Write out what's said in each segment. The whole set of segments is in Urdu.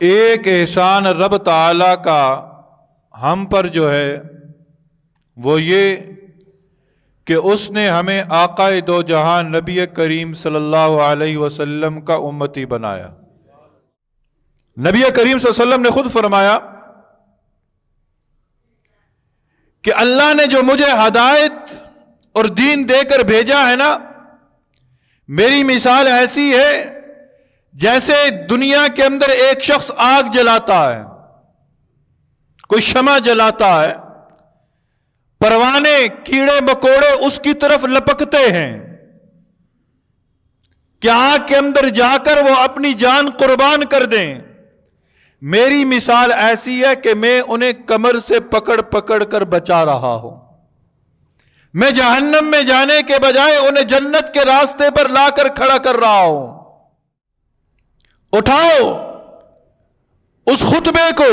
ایک احسان رب تعالی کا ہم پر جو ہے وہ یہ کہ اس نے ہمیں آقا دو جہان نبی کریم صلی اللہ علیہ وسلم کا امتی بنایا۔ نبی کریم صلی اللہ علیہ وسلم نے خود فرمایا کہ اللہ نے جو مجھے ہدایت اور دین دے کر بھیجا ہے نا، میری مثال ایسی ہے جیسے دنیا کے اندر ایک شخص آگ جلاتا ہے، کوئی شمع جلاتا ہے، پروانے کیڑے مکوڑے اس کی طرف لپکتے ہیں کہ آگ کے اندر جا کر وہ اپنی جان قربان کر دیں۔ میری مثال ایسی ہے کہ میں انہیں کمر سے پکڑ پکڑ کر بچا رہا ہوں، میں جہنم میں جانے کے بجائے انہیں جنت کے راستے پر لا کر کھڑا کر رہا ہوں۔ اٹھاؤ اس خطبے کو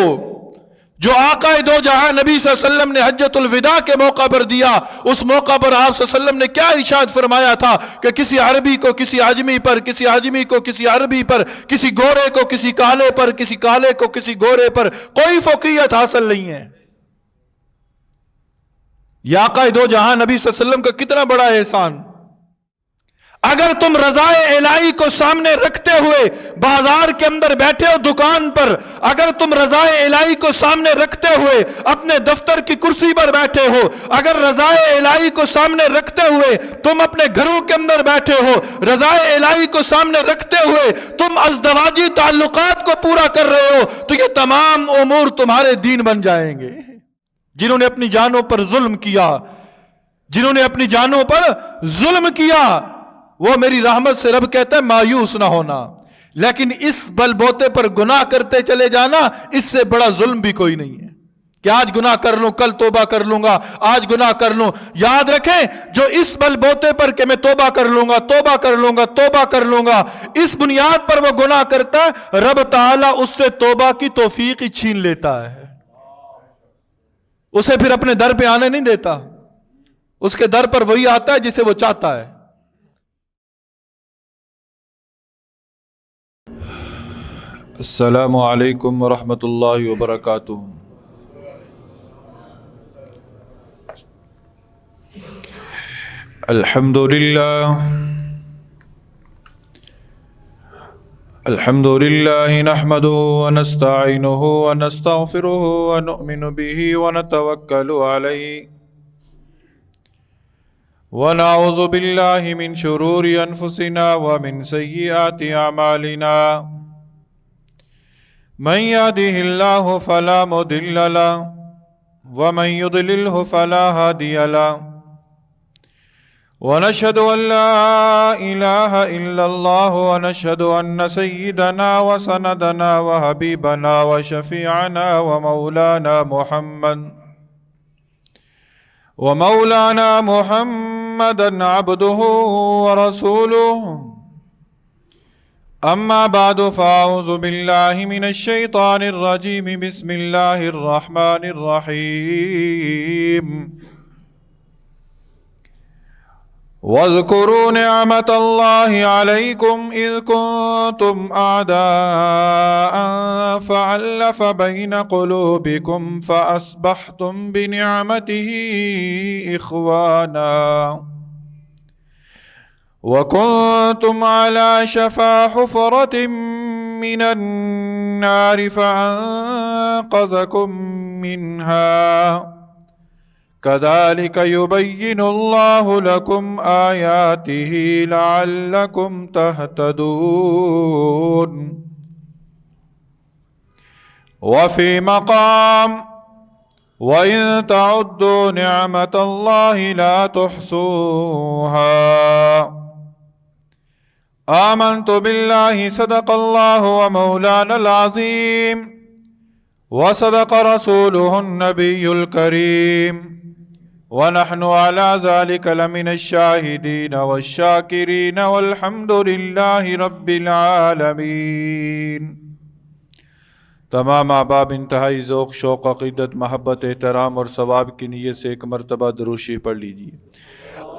جو آقا دو جہاں نبی صلی اللہ علیہ وسلم نے حجۃ الوداع کے موقع پر دیا۔ اس موقع پر آپ صلی اللہ علیہ وسلم نے کیا ارشاد فرمایا تھا کہ کسی عربی کو کسی عجمی پر، کسی عجمی کو کسی عربی پر، کسی گورے کو کسی کالے پر، کسی کالے کو کسی گورے پر کوئی فوقیت حاصل نہیں ہے۔ یہ آقا دو جہاں نبی صلی اللہ علیہ وسلم کا کتنا بڑا احسان۔ اگر تم رضائے الہی کو سامنے رکھتے ہوئے بازار کے اندر بیٹھے ہو، دکان پر، اگر تم رضائے الہی کو سامنے رکھتے ہوئے اپنے دفتر کی کرسی پر بیٹھے ہو، اگر رضائے الہی کو سامنے رکھتے ہوئے تم اپنے گھروں کے اندر بیٹھے ہو، رضائے الہی کو سامنے رکھتے ہوئے تم ازدواجی تعلقات کو پورا کر رہے ہو، تو یہ تمام امور تمہارے دین بن جائیں گے۔ جنہوں نے اپنی جانوں پر ظلم کیا، جنہوں نے اپنی جانوں پر ظلم کیا، وہ میری رحمت سے رب کہتا ہے مایوس نہ ہونا، لیکن اس بل بوتے پر گناہ کرتے چلے جانا، اس سے بڑا ظلم بھی کوئی نہیں ہے کہ آج گناہ کر لوں کل توبہ کر لوں گا، آج گناہ کر لوں۔ یاد رکھیں جو اس بل بوتے پر کہ میں توبہ کر لوں گا، توبہ کر لوں گا، توبہ کر لوں گا، اس بنیاد پر وہ گناہ کرتا ہے، رب تعالیٰ اس سے توبہ کی توفیق ہی چھین لیتا ہے، اسے پھر اپنے در پہ آنے نہیں دیتا۔ اس کے در پر وہی آتا ہے جسے وہ چاہتا ہے۔ السلام علیکم ورحمۃ اللہ وبرکاتہ۔ الحمد للہ نحمده ونستعینه ونستغفره ونؤمن به ونتوکل علیہ ونعوذ باللہ من شرور انفسنا ومن سیئات اعمالنا، من يهده الله فلا مضل له ومن يضلله فلا هادي له، ونشهد أن لا إله إلا الله، ونشهد أن سيدنا وسندنا وحبيبنا وشفيعنا ومولانا محمدا عبده ورسوله، اما بعد فاعوذ باللہ من الشیطان الرجیم، بسم اللہ الرحمن الرحیم۔ واذکروا نعمت اللہ علیکم اذ کنتم اعداء فألف بین قلوبکم فاصبحتم بنعمته اخوانا وَكُنْتُمْ عَلَى شَفَا حُفْرَةٍ مِّنَ النَّارِ فَأَنْقَذَكُمْ مِنْهَا كَذَلِكَ يُبَيِّنُ اللَّهُ لَكُمْ آيَاتِهِ لَعَلَّكُمْ تَهْتَدُونَ۔ وَفِي مَقَامٍ وَإِن تَعُدُّوا نِعْمَةَ اللَّهِ لَا تُحْصُوهَا۔ آمنت باللہ صدق اللہ ومولانا العظیم وصدق رسولہ النبی الکریم ونحن على ذلك لمن الشاہدین والشاکرین والحمد للہ رب العالمین۔ تمام احباب انتہائی ذوق، شوق، عقیدت، محبت، احترام اور ثواب کی نیت سے ایک مرتبہ درود شریف پڑھ لیجیے۔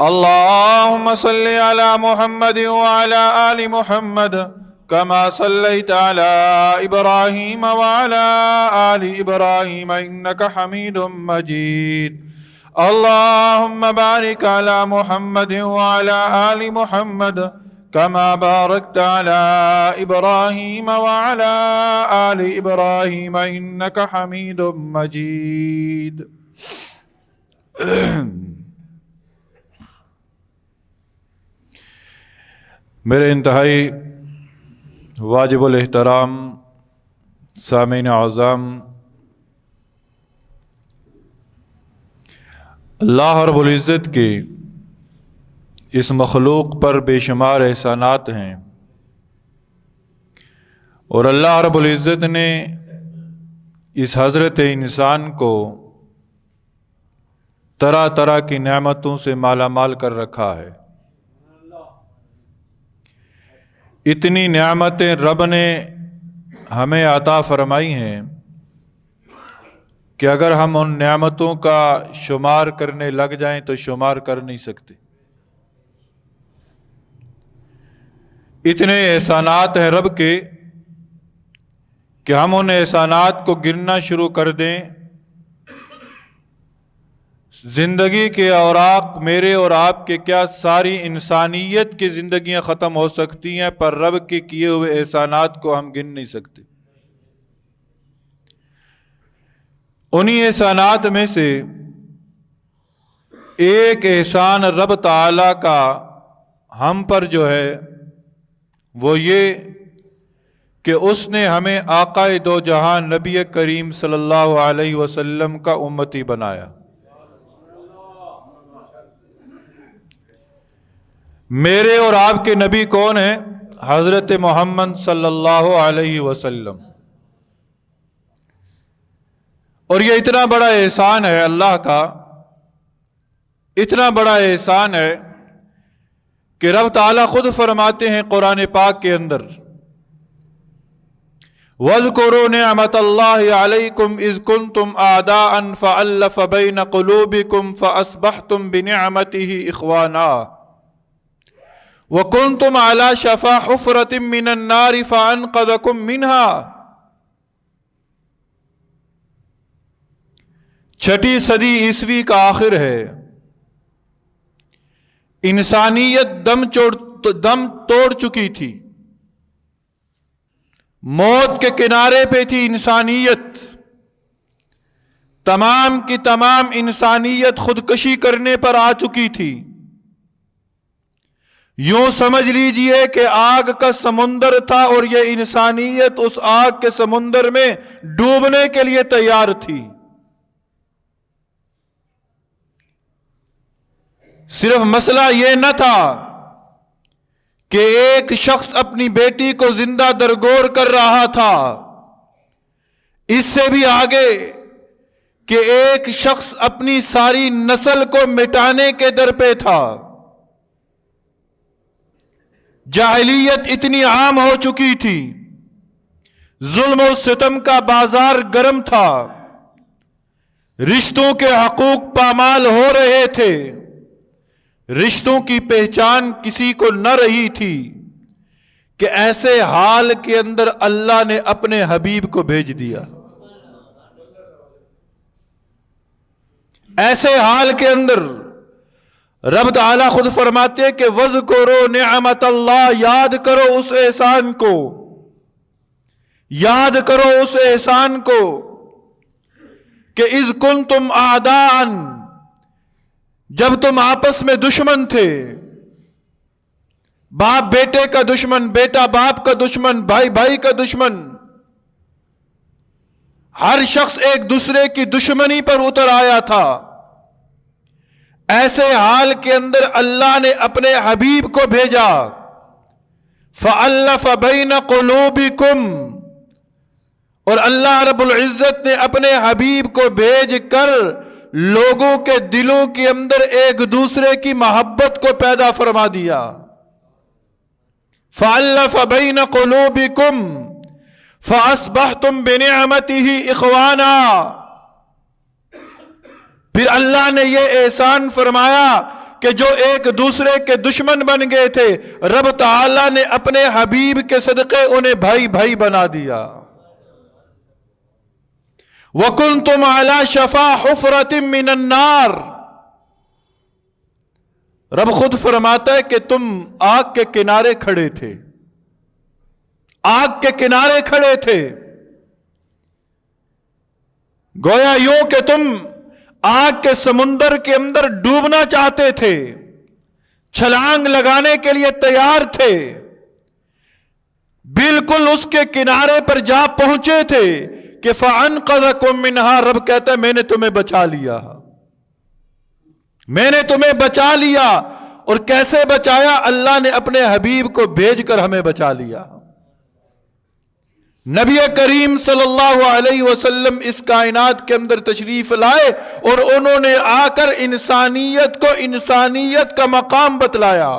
اللہم صلی علی محمد وعلی آل محمد كما صليت على إبراهيم وعلى آل إبراهيم إنك حميد مجيد. اللهم بارك على محمد وعلى آل محمد كما باركت على إبراهيم وعلى آل إبراهيم إنك حميد مجيد. میرے انتہائی واجب الاحترام سامعین اعظم، اللہ رب العزت کے اس مخلوق پر بے شمار احسانات ہیں، اور اللہ رب العزت نے اس حضرت انسان کو طرح طرح کی نعمتوں سے مالا مال کر رکھا ہے. اتنی نعمتیں رب نے ہمیں عطا فرمائی ہیں کہ اگر ہم ان نعمتوں کا شمار کرنے لگ جائیں تو شمار کر نہیں سکتے. اتنے احسانات ہیں رب کے کہ ہم ان احسانات کو گننا شروع کر دیں، زندگی کے اوراق میرے اور آپ کے کیا ساری انسانیت کی زندگیاں ختم ہو سکتی ہیں، پر رب کے کیے ہوئے احسانات کو ہم گن نہیں سکتے. انہی احسانات میں سے ایک احسان رب تعالی کا ہم پر جو ہے وہ یہ کہ اس نے ہمیں آقا دو جہاں نبی کریم صلی اللہ علیہ وسلم کا امتی بنایا. میرے اور آپ کے نبی کون ہیں؟ حضرت محمد صلی اللہ علیہ وسلم. اور یہ اتنا بڑا احسان ہے اللہ کا، اتنا بڑا احسان ہے کہ رب تعالیٰ خود فرماتے ہیں قرآن پاک کے اندر، وَاذْكُرُوا نِعْمَةَ اللَّهِ عَلَيْكُمْ إِذْ كُنْتُمْ أَعْدَاءً فَأَلَّفَ بَيْنَ قُلُوبِكُمْ فَأَصْبَحْتُمْ بِنِعْمَتِهِ إِخْوَانًا وَكُنْتُمْ عَلَى شَفَا حُفْرَةٍ مِّنَ النَّارِ فَأَنْقَذَكُمْ مِنْهَا. چھٹی صدی عیسوی کا آخر ہے. انسانیت دم توڑ چکی تھی، موت کے کنارے پہ تھی انسانیت. تمام کی تمام انسانیت خودکشی کرنے پر آ چکی تھی. یوں سمجھ لیجئے کہ آگ کا سمندر تھا اور یہ انسانیت اس آگ کے سمندر میں ڈوبنے کے لیے تیار تھی. صرف مسئلہ یہ نہ تھا کہ ایک شخص اپنی بیٹی کو زندہ درگور کر رہا تھا، اس سے بھی آگے کہ ایک شخص اپنی ساری نسل کو مٹانے کے در پہ تھا. جاہلیت اتنی عام ہو چکی تھی، ظلم و ستم کا بازار گرم تھا، رشتوں کے حقوق پامال ہو رہے تھے، رشتوں کی پہچان کسی کو نہ رہی تھی کہ ایسے حال کے اندر اللہ نے اپنے حبیب کو بھیج دیا. ایسے حال کے اندر رب تعالیٰ خود فرماتے کہ وَاذْكُرُوا نِعْمَةَ اللَّهِ، یاد کرو اس احسان کو، یاد کرو اس احسان کو کہ اِذْ كُنْتُمْ أَعْدَاءً، جب تم آپس میں دشمن تھے، باپ بیٹے کا دشمن، بیٹا باپ کا دشمن، بھائی بھائی کا دشمن، ہر شخص ایک دوسرے کی دشمنی پر اتر آیا تھا. ایسے حال کے اندر اللہ نے اپنے حبیب کو بھیجا، فَأَلَّفَ بَيْنَ قُلُوبِكُمْ، اور اللہ رب العزت نے اپنے حبیب کو بھیج کر لوگوں کے دلوں کے اندر ایک دوسرے کی محبت کو پیدا فرما دیا. فَأَلَّفَ بَيْنَ قُلُوبِكُمْ فَأَصْبَحْتُمْ بِنِعْمَتِهِ إِخْوَانًا. پھر اللہ نے یہ احسان فرمایا کہ جو ایک دوسرے کے دشمن بن گئے تھے، رب تعالی نے اپنے حبیب کے صدقے انہیں بھائی بھائی بنا دیا۔ وَكُنْتُمْ عَلَى شَفَا حُفْرَةٍ مِّنَ النَّارِ، رب خود فرماتا ہے کہ تم آگ کے کنارے کھڑے تھے، آگ کے کنارے کھڑے تھے، گویا یوں کہ تم آگ کے سمندر کے اندر ڈوبنا چاہتے تھے، چھلانگ لگانے کے لیے تیار تھے، بالکل اس کے کنارے پر جا پہنچے تھے کہ فَأَنْقَذَكُم مِّنْهَا، رب کہتا ہے میں نے تمہیں بچا لیا، میں نے تمہیں بچا لیا۔ اور کیسے بچایا؟ اللہ نے اپنے حبیب کو بھیج کر ہمیں بچا لیا۔ نبی کریم صلی اللہ علیہ وسلم اس کائنات کے اندر تشریف لائے اور انہوں نے آ کر انسانیت کو انسانیت کا مقام بتلایا۔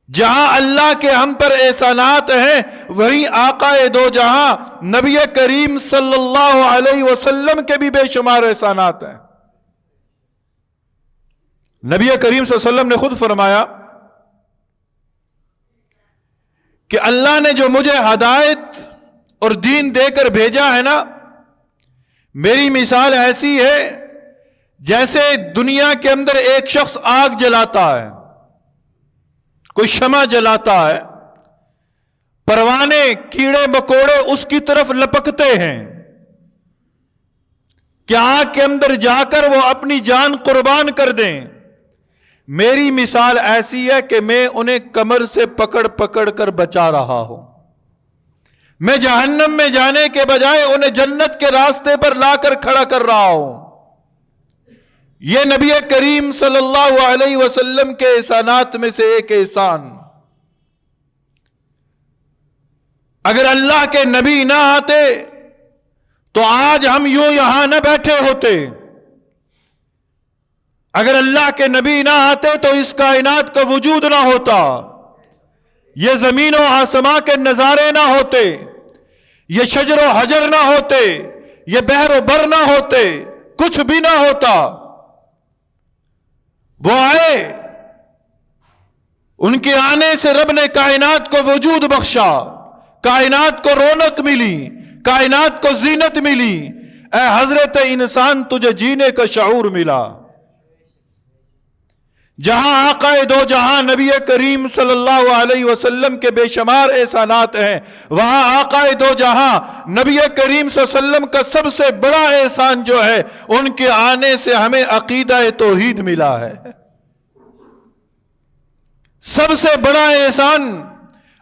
جہاں اللہ کے ہم پر احسانات ہیں، وہیں آقا دو جہاں نبی کریم صلی اللہ علیہ وسلم کے بھی بے شمار احسانات ہیں۔ نبی کریم صلی اللہ علیہ وسلم نے خود فرمایا کہ اللہ نے جو مجھے ہدایت اور دین دے کر بھیجا ہے نا، میری مثال ایسی ہے جیسے دنیا کے اندر ایک شخص آگ جلاتا ہے، کوئی شمع جلاتا ہے، پروانے کیڑے مکوڑے اس کی طرف لپکتے ہیں کہ آگ کے اندر جا کر وہ اپنی جان قربان کر دیں۔ میری مثال ایسی ہے کہ میں انہیں کمر سے پکڑ پکڑ کر بچا رہا ہوں، میں جہنم میں جانے کے بجائے انہیں جنت کے راستے پر لا کر کھڑا کر رہا ہوں۔ یہ نبی کریم صلی اللہ علیہ وسلم کے احسانات میں سے ایک احسان۔ اگر اللہ کے نبی نہ آتے تو آج ہم یوں یہاں نہ بیٹھے ہوتے، اگر اللہ کے نبی نہ آتے تو اس کائنات کا وجود نہ ہوتا، یہ زمین و آسمان کے نظارے نہ ہوتے، یہ شجر و حجر نہ ہوتے، یہ بحر و بر نہ ہوتے، کچھ بھی نہ ہوتا۔ وہ آئے، ان کے آنے سے رب نے کائنات کو وجود بخشا، کائنات کو رونق ملی، کائنات کو زینت ملی۔ اے حضرت انسان، تجھے جینے کا شعور ملا۔ جہاں آقا دو جہاں نبی کریم صلی اللہ علیہ وسلم کے بے شمار احسانات ہیں، وہاں آقا دو جہاں نبی کریم صلی اللہ علیہ وسلم کا سب سے بڑا احسان جو ہے، ان کے آنے سے ہمیں عقیدہ توحید ملا ہے۔ سب سے بڑا احسان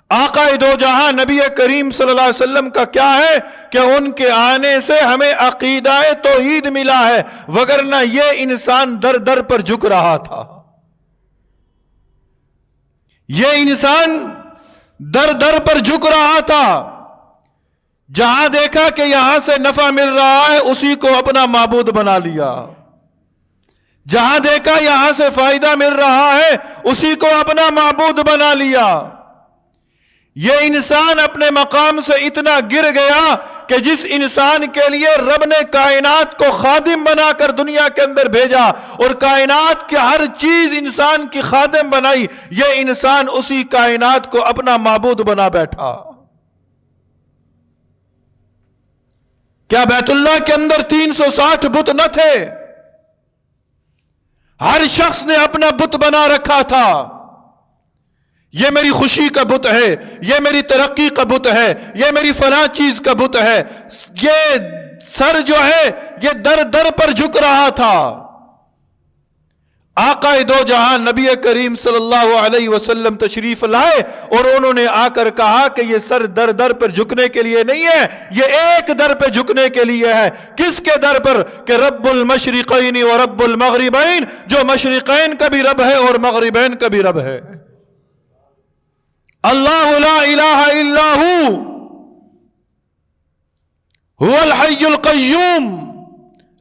آقا دو جہاں نبی کریم صلی اللہ علیہ وسلم کا کیا ہے کہ ان کے آنے سے ہمیں عقیدہ توحید ملا ہے، وگرنہ یہ انسان در در پر جھک رہا تھا، یہ انسان در در پر جھک رہا تھا۔ جہاں دیکھا کہ یہاں سے نفع مل رہا ہے، اسی کو اپنا معبود بنا لیا، جہاں دیکھا یہاں سے فائدہ مل رہا ہے، اسی کو اپنا معبود بنا لیا۔ یہ انسان اپنے مقام سے اتنا گر گیا کہ جس انسان کے لیے رب نے کائنات کو خادم بنا کر دنیا کے اندر بھیجا اور کائنات کی ہر چیز انسان کی خادم بنائی، یہ انسان اسی کائنات کو اپنا معبود بنا بیٹھا۔ کیا بیت اللہ کے اندر 360 بت نہ تھے؟ ہر شخص نے اپنا بت بنا رکھا تھا۔ یہ میری خوشی کا بت ہے، یہ میری ترقی کا بت ہے، یہ میری فلاں چیز کا بت ہے۔ یہ سر جو ہے یہ در در پر جھک رہا تھا۔ آقا دو جہاں نبی کریم صلی اللہ علیہ وسلم تشریف لائے اور انہوں نے آ کر کہا کہ یہ سر در در پر جھکنے کے لیے نہیں ہے، یہ ایک در پہ جھکنے کے لیے ہے۔ کس کے در پر؟ کہ رب المشرقین و رب المغربین، جو مشرقین کا بھی رب ہے اور مغربین کا بھی رب ہے۔ اللہ لا الہ الا هو الحی القیوم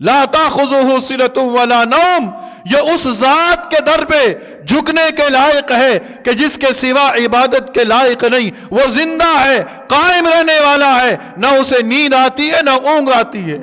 لا تاخذہ سنۃ ولا نوم۔ یہ اس ذات کے در پہ جھکنے کے لائق ہے کہ جس کے سوا عبادت کے لائق نہیں۔ وہ زندہ ہے، قائم رہنے والا ہے، نہ اسے نیند آتی ہے نہ اونگ آتی ہے۔